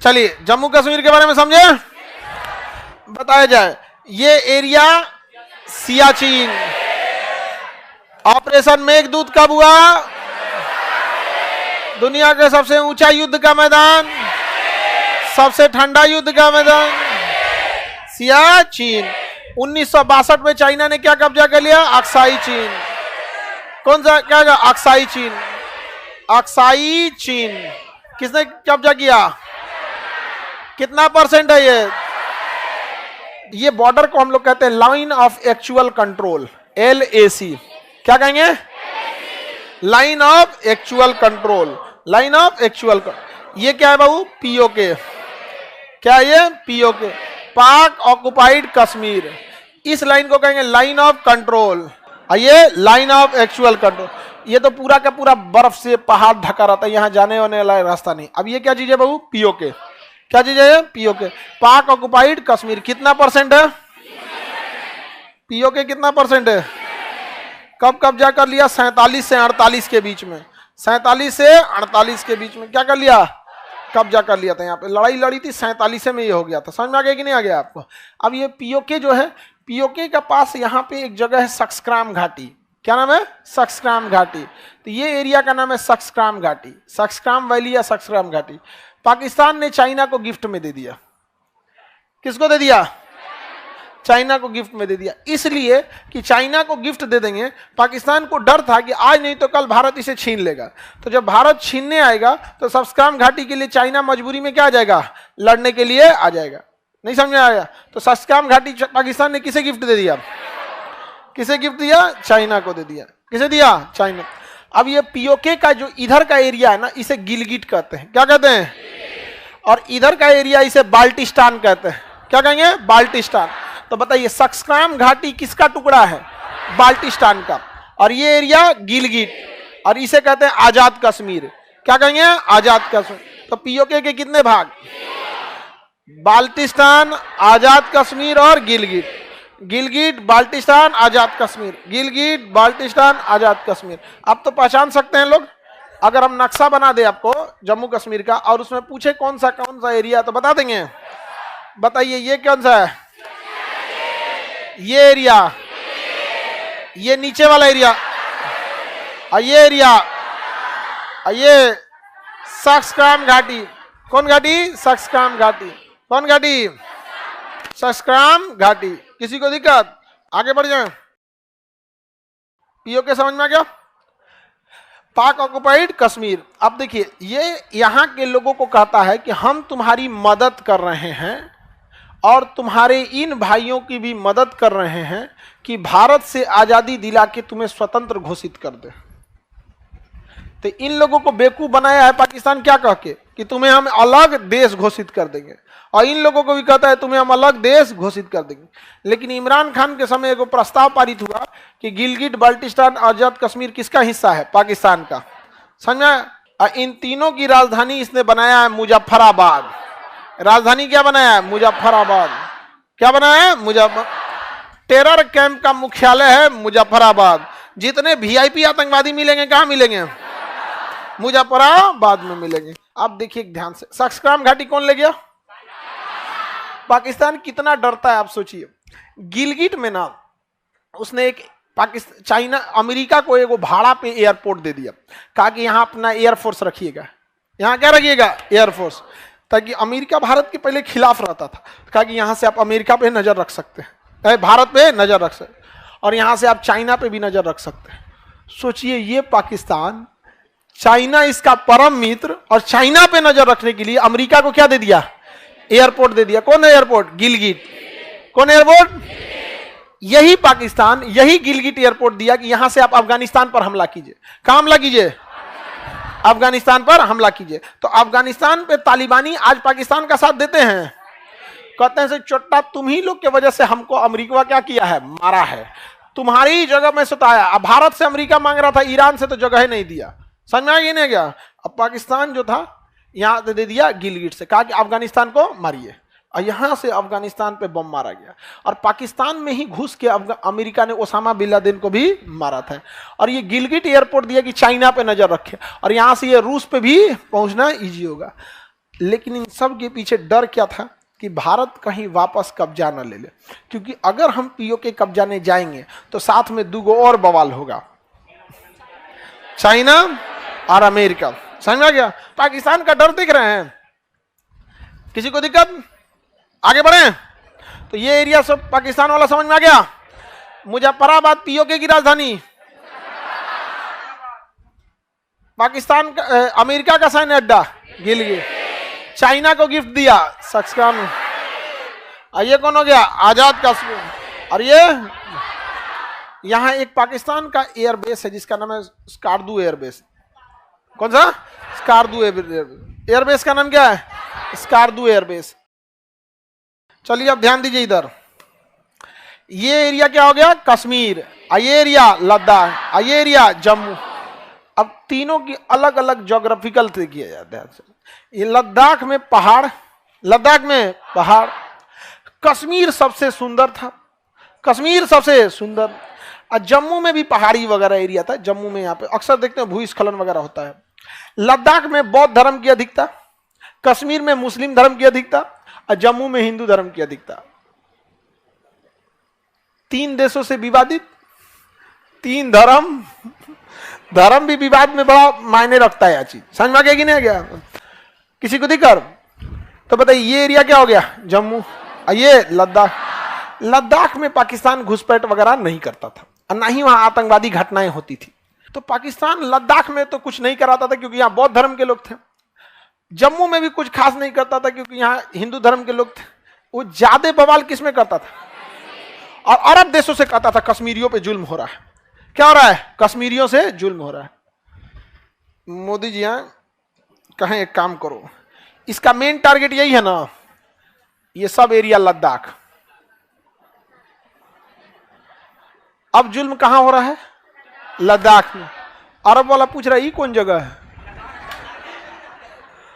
चलिए जम्मू कश्मीर के बारे में समझे, बताया जाए। ये एरिया सियाचिन। ऑपरेशन मेघदूत कब हुआ? दुनिया के सबसे ऊंचा युद्ध का मैदान, सबसे ठंडा युद्ध का मैदान सियाचिन। 1962 में चाइना ने क्या कब्जा कर लिया? अक्साई चीन। कौन सा क्या? अक्साई चीन। अक्साई चीन किसने कब्जा किया? कितना परसेंट है ये बॉर्डर को हम लोग कहते हैं line of actual control, LAC। क्या कहेंगे? Line of actual control. Line of actual. ये क्या है बाबू? POK। क्या है ये? POK, पाक ऑक्युपाइड कश्मीर। इस लाइन को कहेंगे लाइन ऑफ कंट्रोल, ये लाइन ऑफ एक्चुअल कंट्रोल। ये तो पूरा का पूरा बर्फ से पहाड़ ढका रहता है, यहां जाने वाने वाला रास्ता नहीं। अब ये क्या चीज है बाबू? POK। क्या चीज है? POK, पाक ऑक्युपाइड कश्मीर। कितना परसेंट है POK? कितना परसेंट है? कब कब्जा कर लिया? 47 से 48 के बीच में। 47 से 48 के बीच में क्या कर लिया? कब्जा कर लिया था। यहाँ पे लड़ाई लड़ी थी 47 में, ये हो गया था। समझ में आ गया कि नहीं आ गया आपको? अब ये POK जो है, POK के पास यहाँ पे एक जगह है सक्सक्राम घाटी। क्या नाम है? सक्सक्राम घाटी। तो ये एरिया का नाम है सक्सक्राम घाटी, सक्सक्राम वैली या सक्सक्राम घाटी। पाकिस्तान ने चाइना को गिफ्ट में दे दिया। किसको दे दिया? चाइना को गिफ्ट में दे दिया। इसलिए कि चाइना को गिफ्ट दे देंगे, पाकिस्तान को डर था कि आज नहीं तो कल भारत इसे छीन लेगा। तो जब भारत छीनने आएगा तो सक्सक्राम घाटी के लिए चाइना मजबूरी में क्या आ जाएगा? लड़ने के लिए आ जाएगा। नहीं समझ में आया? तो सक्सक्राम घाटी पाकिस्तान ने किसे गिफ्ट दे दिया? किसे गिफ्ट दिया? चाइना को दे दिया। किसे दिया? चाइना। अब ये POK का जो इधर का एरिया है ना, इसे गिलगिट कहते हैं। क्या कहते हैं? और इधर का एरिया इसे बाल्टिस्तान कहते हैं। क्या कहेंगे? बाल्टिस्तान। तो बताइए सक्सक्राम घाटी किसका टुकड़ा है? बाल्टिस्तान का। और ये एरिया गिलगिट, और इसे कहते हैं आजाद कश्मीर। क्या कहेंगे? आजाद कश्मीर। तो POK के कितने भाग? बाल्टिस्तान, आजाद कश्मीर और गिलगिट। गिलगिट, बाल्टिस्तान, आजाद कश्मीर। गिलगिट, बाल्टिस्तान, आजाद कश्मीर। अब तो पहचान सकते हैं लोग। अगर हम नक्शा बना दे आपको जम्मू कश्मीर का और उसमें पूछे कौन सा एरिया, तो बता देंगे। बताइए ये कौन सा है? ये एरिया, ये नीचे वाला एरिया, ये एरिया, ये सक्सक्राम घाटी। कौन घाटी? सक्सक्राम घाटी। कौन घाटी? सक्सक्राम घाटी। किसी को दिक्कत? आगे बढ़ जाए। POK समझ में आ गया? पाक ऑक्युपाइड कश्मीर। अब देखिए ये यहां के लोगों को कहता है कि हम तुम्हारी मदद कर रहे हैं और तुम्हारे इन भाइयों की भी मदद कर रहे हैं कि भारत से आजादी दिला के तुम्हें स्वतंत्र घोषित कर दे। तो इन लोगों को बेवकूफ बनाया है पाकिस्तान क्या कह के कि तुम्हें हम अलग देश घोषित कर देंगे, और इन लोगों को भी कहता है तुम्हें हम अलग देश घोषित कर देंगे। लेकिन इमरान खान के समय एक प्रस्ताव पारित हुआ कि गिलगिट, बाल्टिस्तान, आजाद कश्मीर किसका हिस्सा है? पाकिस्तान का। समझा? इन तीनों की राजधानी इसने बनाया है मुजफ्फराबाद। राजधानी क्या बनाया है? मुजफ्फराबाद। क्या बनाया है? मुजफ्फर। टेरर कैंप का मुख्यालय है मुजफ्फराबाद। जितने VIP आतंकवादी मिलेंगे कहां मिलेंगे? मुजफ्फराबाद में मिलेंगे। अब देखिए ध्यान से, सक्सक्राम घाटी कौन ले गया? पाकिस्तान कितना डरता है आप सोचिए। गिलगिट में ना उसने एक चाइना, अमेरिका को एक भाड़ा पे एयरपोर्ट दे दिया। कहा कि यहां अपना एयरफोर्स रखिएगा। यहां क्या रखिएगा? एयरफोर्स। ताकि अमेरिका भारत के पहले खिलाफ रहता था। कहा कि यहां से आप अमेरिका पे नजर रख सकते हैं, भारत पे नजर रख सकते हैं, और यहां से आप चाइना पे भी नजर रख सकते हैं। सोचिए ये पाकिस्तान, चाइना इसका परम मित्र, और चाइना पे नजर रखने के लिए अमेरिका को क्या दे दिया? एयरपोर्ट दे दिया। कौन एयरपोर्ट? गिलगिट। कौन एयरपोर्ट? यही पाकिस्तान, यही गिलगिट एयरपोर्ट दिया कि यहां से आप अफगानिस्तान पर हमला कीजिए। कहां हमला कीजिए? अफगानिस्तान पर हमला कीजिए। तो अफगानिस्तान पे तालिबानी आज पाकिस्तान का साथ देते हैं। कहते हैं से चोट्टा तुम ही लोग के वजह से हमको अमेरिका क्या किया है? मारा है। तुम्हारी जगह में सताया। अब भारत से अमेरिका मांग रहा था, ईरान से तो जगह ही नहीं दिया। समझ में आ गया नहीं गया? अब पाकिस्तान जो था यहां दे दिया गिलगिट से, कहा कि अफगानिस्तान को मारिए, और यहां से अफगानिस्तान पे बम मारा गया। और पाकिस्तान में ही घुस के अमेरिका ने ओसामा बिन लादेन को भी मारा था। और ये गिलगिट एयरपोर्ट दिया कि चाइना पे नजर रखे, और यहां से ये रूस पे भी पहुंचना इजी होगा। लेकिन इन सब के पीछे डर क्या था कि भारत कहीं वापस कब्जा न ले ले, क्योंकि अगर हम पीओके कब्जाने जाएंगे तो साथ में दूगो और बवाल होगा, चाइना और अमेरिका। समझ में आ गया? पाकिस्तान का डर दिख रहे हैं? किसी को दिक्कत? आगे बढ़े। तो ये एरिया सब पाकिस्तान वाला समझ में आ गया। मुजफ्फराबाद पीओके की राजधानी, पाकिस्तान का अमेरिका का सैन्य अड्डा गिलगिट, चाइना को गिफ्ट दिया सक्सकान। ये कौन हो गया? आजाद कश्मीर। और ये यहां एक पाकिस्तान का एयरबेस है जिसका नाम है स्कार्दू एयरबेस। कौन सा? स्कार्दू एयरबेस का नाम क्या है? स्कार्दू एयरबेस। चलिए अब ध्यान दीजिए इधर। ये एरिया क्या हो गया? कश्मीर। ये एरिया लद्दाख, ये एरिया जम्मू। अब तीनों की अलग अलग ज्योग्राफिकल से किया जाता है। ये लद्दाख में पहाड़, कश्मीर सबसे सुंदर था, कश्मीर सबसे सुंदर। और जम्मू में भी पहाड़ी वगैरह एरिया था। जम्मू में यहाँ पे अक्सर देखते हैं भूस्खलन वगैरह होता है। लद्दाख में बौद्ध धर्म की अधिकता, कश्मीर में मुस्लिम धर्म की अधिकता और जम्मू में हिंदू धर्म की अधिकता। 3 देशों से विवादित, 3 धर्म भी विवाद में बड़ा मायने रखता है। यह चीज समझ में आ गया कि नहीं आ गया? किसी को दिक्कत? तो बताइए ये एरिया क्या हो गया? जम्मू। ये लद्दाख में पाकिस्तान घुसपैठ वगैरह नहीं करता था और ना ही वहां आतंकवादी घटनाएं होती थी। तो पाकिस्तान लद्दाख में तो कुछ नहीं कराता था क्योंकि यहाँ बौद्ध धर्म के लोग थे। जम्मू में भी कुछ खास नहीं करता था क्योंकि यहाँ हिंदू धर्म के लोग थे। वो ज्यादा बवाल किस में करता था? और अरब देशों से कहता था कश्मीरियों पे जुल्म हो रहा है। क्या हो रहा है? कश्मीरियों से जुल्म हो रहा है। मोदी जी यहाँ कहें एक काम करो, इसका मेन टारगेट यही है ना, ये सब एरिया लद्दाख। अब जुल्म कहां हो रहा है? लद्दाख में। अरब वाला पूछ रहा है ये कौन जगह है?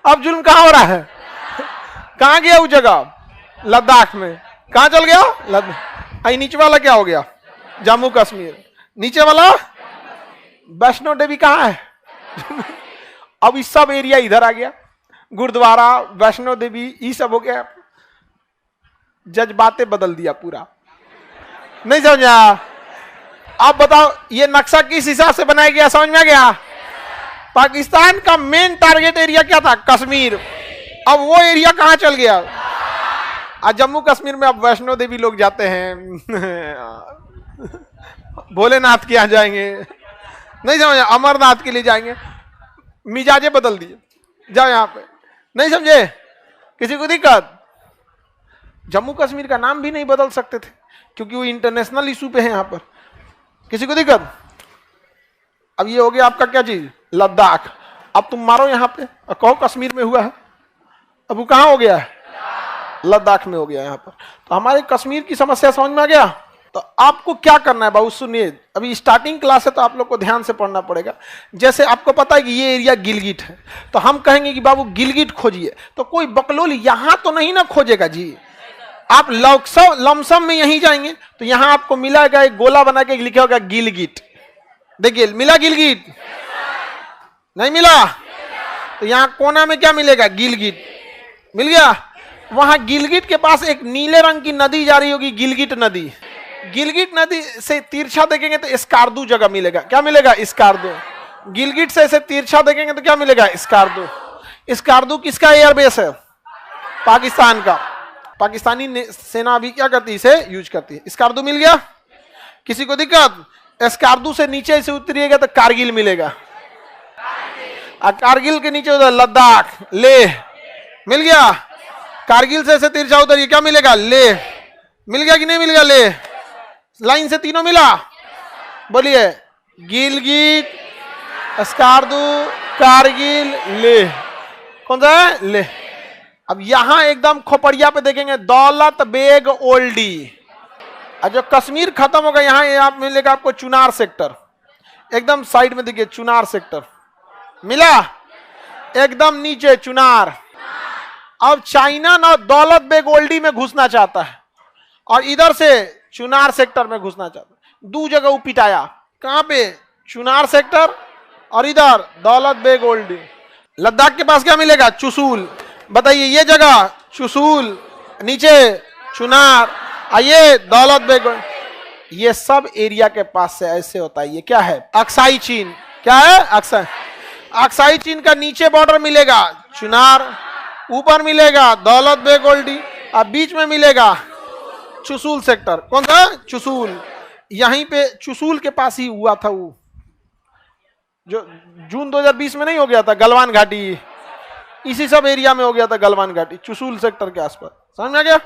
अब जुल्म कहां हो रहा है? कहां गया वो जगह? लद्दाख में। कहां चल गया? लद्दाख। नीचे वाला क्या हो गया? जम्मू कश्मीर। नीचे वाला वैष्णो देवी कहां है? अब इस सब एरिया इधर आ गया। गुरुद्वारा, वैष्णो देवी, ये सब हो गया। जज्बातें बदल दिया पूरा। नहीं समझा? अब बताओ ये नक्शा किस हिसाब से बनाया गया? समझ में आ गया? पाकिस्तान का मेन टारगेट एरिया क्या था? कश्मीर। अब वो एरिया कहां चल गया? आज जम्मू कश्मीर में अब वैष्णो देवी लोग जाते हैं, भोलेनाथ के यहाँ जाएंगे, नहीं समझे? अमरनाथ के लिए जाएंगे। मिजाजे बदल दिए, जाओ यहां पे। नहीं समझे? किसी को दिक्कत? जम्मू कश्मीर का नाम भी नहीं बदल सकते थे क्योंकि वो इंटरनेशनल इशू पे है यहां पर। किसी को दिक्कत? अब ये हो गया आपका क्या चीज? लद्दाख। अब तुम मारो यहां पे और कहो कश्मीर में हुआ है। अब वो कहां हो गया है? लद्दाख में हो गया यहां पर। तो हमारे कश्मीर की समस्या समझ में आ गया। तो आपको क्या करना है बाबू? सुनिए, अभी स्टार्टिंग क्लास है तो आप लोग को ध्यान से पढ़ना पड़ेगा। जैसे आपको पता है कि ये एरिया गिलगिट है, तो हम कहेंगे कि बाबू गिलगिट खोजिए, तो कोई बकलोल यहां तो नहीं ना खोजेगा जी। आप लमसम में यहीं जाएंगे तो यहां आपको मिलेगा एक गोला बना के लिखा होगा गिलगिट। देखिए मिला गिलगिट? नहीं मिला? तो यहां कोना में क्या मिलेगा? गिलगिट। मिल गया? वहां गिलगिट के पास एक नीले रंग की नदी जा रही होगी, गिलगिट नदी। गिलगिट नदी से तिरछा देखेंगे तो स्कार्दू जगह मिलेगा। क्या मिलेगा? स्कार्दू। गिलगिट से ऐसे तिरछा देखेंगे तो क्या मिलेगा? स्कार्दू। स्कार्दू किसका एयरबेस है? पाकिस्तान का। पाकिस्तानी सेना अभी क्या करती है? इसे यूज करती है। स्कार्दू मिल गया? किसी को दिक्कत? स्कार्दू से नीचे से उतरिएगा तो कारगिल मिलेगा, और कारगिल के नीचे उधर लद्दाख, लेह। मिल गया? कारगिल से ऐसे तिरछा उतरिए, क्या मिलेगा? लेह। मिल गया कि नहीं मिल गया? लेह लाइन से तीनों मिला? बोलिए। गिलगिट, स्कार्दू, कारगिल, लेह। कौन सा है? लेह। अब यहां एकदम खोपड़िया पे देखेंगे दौलत बेग ओल्डी। और जो कश्मीर खत्म होगा यहां मिलेगा आपको चुनार सेक्टर। एकदम साइड में देखिए चुनार सेक्टर मिला, एकदम नीचे चुनार। अब चाइना ना दौलत बेग ओल्डी में घुसना चाहता है और इधर से चुनार सेक्टर में घुसना चाहता है। 2 जगह वो पिटाया। कहां पे? चुनार सेक्टर और इधर दौलत बेग ओल्डी। लद्दाख के पास क्या मिलेगा? चुशूल। बताइए ये जगह चुसूल, नीचे चुनार, आइए दौलत बेग, ये सब एरिया के पास से ऐसे होता है। ये क्या है? अक्साई चीन। क्या है? अक्साई चीन का नीचे बॉर्डर मिलेगा चुनार, ऊपर मिलेगा दौलत बेग ओल्डी, और बीच में मिलेगा चुसूल सेक्टर। कौन सा? चुसूल। यहीं पे चुसूल के पास ही हुआ था वो जो जून 2020 में नहीं हो गया था गलवान घाटी, इसी सब एरिया में हो गया था गलवान घाटी, चुसूल सेक्टर के आसपास। समझ में आ गया?